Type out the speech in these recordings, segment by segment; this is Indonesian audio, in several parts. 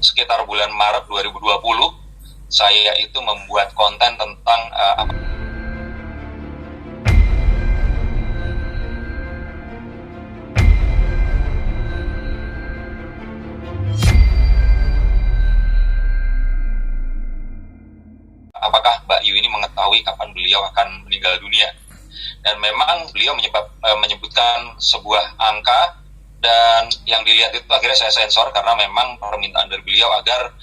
sekitar bulan Maret 2020 saya itu membuat konten tentang apakah Mbak Yu ini mengetahui kapan beliau akan meninggal dunia. Dan memang beliau menyebutkan sebuah angka, dan yang dilihat itu akhirnya saya sensor karena memang permintaan dari beliau agar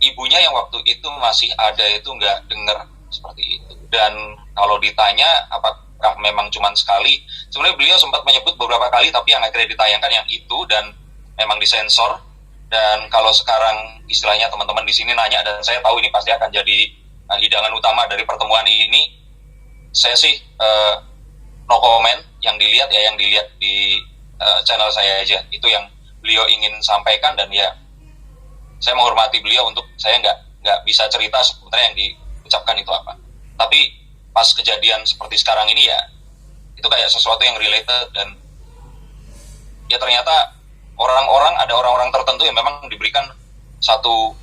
ibunya yang waktu itu masih ada itu nggak dengar seperti itu. Dan kalau ditanya apakah memang cuma sekali, sebenarnya beliau sempat menyebut beberapa kali, tapi yang akhirnya ditayangkan yang itu dan memang disensor. Dan kalau sekarang istilahnya teman-teman di sini nanya, dan saya tahu ini pasti akan jadi hidangan utama dari pertemuan ini, saya sih no comment. Yang dilihat ya yang dilihat di channel saya aja, itu yang beliau ingin sampaikan. Dan ya saya menghormati beliau untuk saya nggak bisa cerita sebenarnya yang diucapkan itu apa. Tapi pas kejadian seperti sekarang ini ya itu kayak sesuatu yang related, dan ya ternyata ada orang-orang tertentu yang memang diberikan satu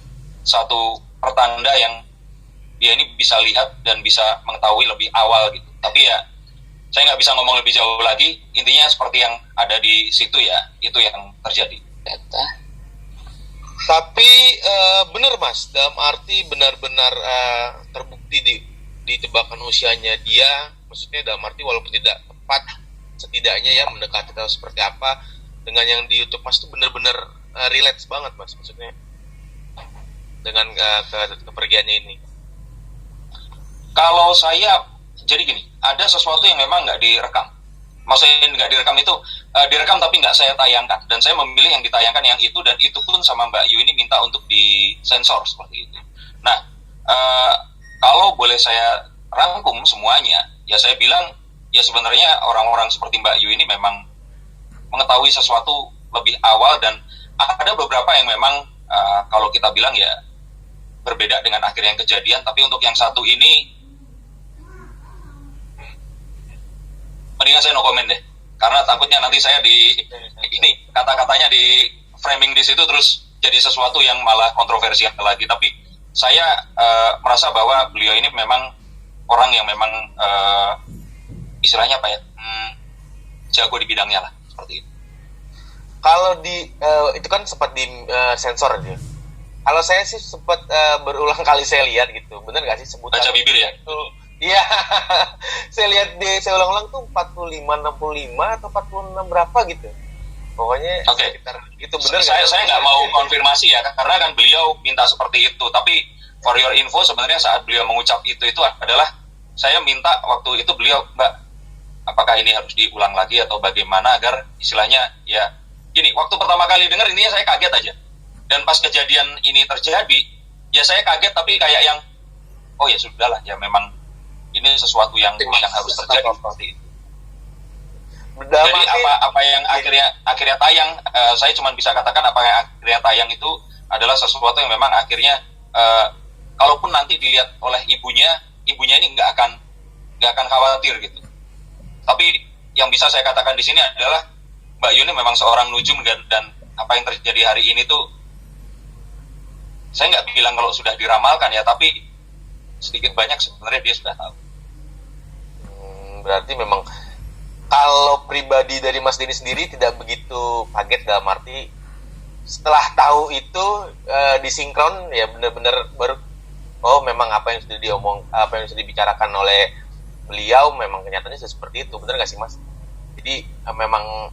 pertanda yang dia ini bisa lihat dan bisa mengetahui lebih awal gitu. Tapi ya saya nggak bisa ngomong lebih jauh lagi. Intinya seperti yang ada di situ ya, itu yang terjadi. Tapi benar Mas, dalam arti benar-benar terbukti di tebakan usianya dia, maksudnya dalam arti walaupun tidak tepat, setidaknya ya mendekati tahu seperti apa dengan yang di YouTube Mas itu benar-benar relate banget Mas, maksudnya dengan kepergiannya ini. Kalau saya jadi gini, ada sesuatu yang memang nggak direkam. Maksudnya nggak direkam itu direkam tapi nggak saya tayangkan, dan saya memilih yang ditayangkan yang itu, dan itu pun sama Mbak Yu ini minta untuk disensor seperti itu. Nah, kalau boleh saya rangkum semuanya, ya saya bilang ya sebenarnya orang-orang seperti Mbak Yu ini memang mengetahui sesuatu lebih awal, dan ada beberapa yang memang kalau kita bilang ya berbeda dengan akhir yang kejadian. Tapi untuk yang satu ini mendingan saya no comment deh, karena takutnya nanti saya ini kata-katanya di framing di situ terus jadi sesuatu yang malah kontroversial lagi. Tapi saya merasa bahwa beliau ini memang orang yang memang istilahnya apa ya, jago di bidangnya lah, seperti itu. Kalau itu kan sempat di sensor dia. Kalau saya sih sempat berulang kali saya lihat gitu, bener nggak sih sebutan? Baca bibir ya? Iya, saya lihat saya ulang-ulang tuh 45, 65 atau 46 berapa gitu. Pokoknya sekitar itu bener. Saya nggak mau konfirmasi ya, karena kan beliau minta seperti itu. Tapi for your info, sebenarnya saat beliau mengucap itu adalah saya minta waktu itu beliau, Mbak, apakah ini harus diulang lagi atau bagaimana, agar istilahnya ya gini, waktu pertama kali dengar intinya saya kaget aja. Dan pas kejadian ini terjadi, ya saya kaget, tapi kayak yang oh ya sudahlah, ya memang ini sesuatu yang harus terjadi seperti itu. Jadi apa yang akhirnya tayang, saya cuma bisa katakan apa yang akhirnya tayang itu adalah sesuatu yang memang akhirnya kalaupun nanti dilihat oleh ibunya ini nggak akan khawatir gitu. Tapi yang bisa saya katakan di sini adalah Mbak Yuni memang seorang nujum, dan apa yang terjadi hari ini tuh saya nggak bilang kalau sudah diramalkan ya, tapi sedikit banyak sebenarnya dia sudah tahu. Berarti memang kalau pribadi dari Mas Denny sendiri tidak begitu kaget, dalam arti setelah tahu itu disinkron ya benar-benar baru memang apa yang sudah dibicarakan oleh beliau memang kenyataannya seperti itu, benar nggak sih Mas? Jadi memang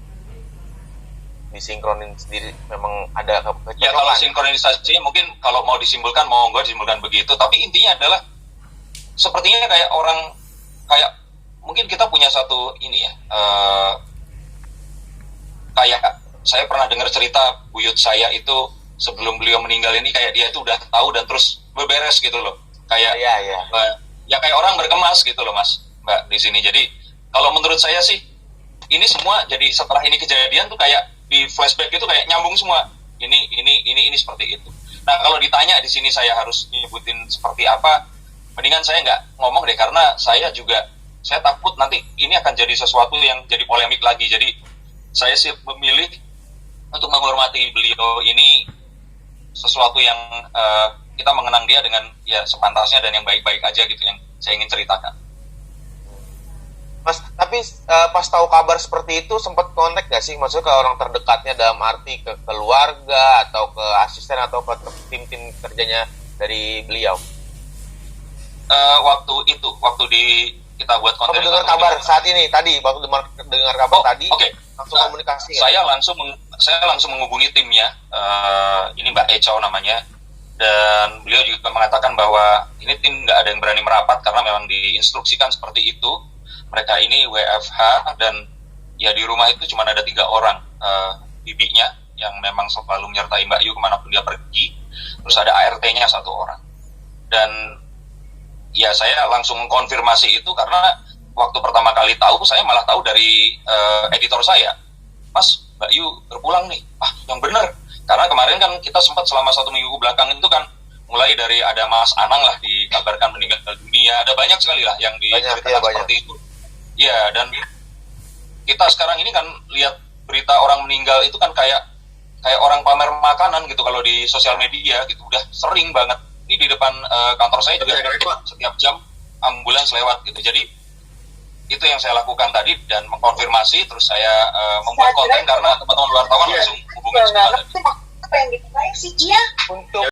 disinkronin sendiri, memang ada ya. Kalau sinkronisasinya mungkin kalau mau disimpulkan disimpulkan begitu, tapi intinya adalah sepertinya kayak orang, kayak mungkin kita punya satu ini ya, kayak saya pernah dengar cerita buyut saya itu sebelum beliau meninggal ini kayak dia itu udah tahu dan terus beberes gitu loh, kayak ya kayak orang berkemas gitu loh Mas, Mbak di sini. Jadi kalau menurut saya sih ini semua jadi setelah ini kejadian tuh kayak di flashback itu kayak nyambung semua, ini seperti itu. Nah kalau ditanya di sini saya harus nyebutin seperti apa, mendingan saya nggak ngomong deh, karena saya takut nanti ini akan jadi sesuatu yang jadi polemik lagi. Jadi saya sih memilih untuk menghormati beliau ini sesuatu yang kita mengenang dia dengan ya sepantasnya dan yang baik-baik aja gitu yang saya ingin ceritakan. Mas, tapi pas tahu kabar seperti itu sempat connect gak sih? Maksudnya ke orang terdekatnya dalam arti ke keluarga atau ke asisten atau ke tim-tim kerjanya dari beliau? Waktu kita buat konten. Waktu dengar kabar saat ini tadi, waktu dengar kabar tadi, okay. Langsung komunikasi. Saya langsung menghubungi timnya, ini Mbak Eco namanya, dan beliau juga mengatakan bahwa ini tim nggak ada yang berani merapat karena memang diinstruksikan seperti itu. Mereka ini WFH dan ya di rumah itu cuma ada 3 orang, bibinya yang memang selalu menyertai Mbak Yu kemanapun dia pergi, terus ada ART-nya 1 orang. Dan ya saya langsung mengkonfirmasi itu karena waktu pertama kali tahu, saya malah tahu dari editor saya, Mas, Mbak Yu berpulang nih, yang benar. Karena kemarin kan kita sempat selama 1 minggu belakang itu kan mulai dari ada Mas Anang lah dikabarkan meninggal dunia, ada banyak sekali lah yang diceritakan seperti itu. Ya, dan kita sekarang ini kan lihat berita orang meninggal itu kan kayak orang pamer makanan gitu kalau di sosial media gitu, udah sering banget. Ini di depan kantor saya juga setiap jam ambulans lewat gitu. Jadi itu yang saya lakukan tadi dan mengkonfirmasi, terus saya membuat konten karena teman-teman wartawan langsung hubungi semua. Apa yang ditanyain sih? Iya. Untuk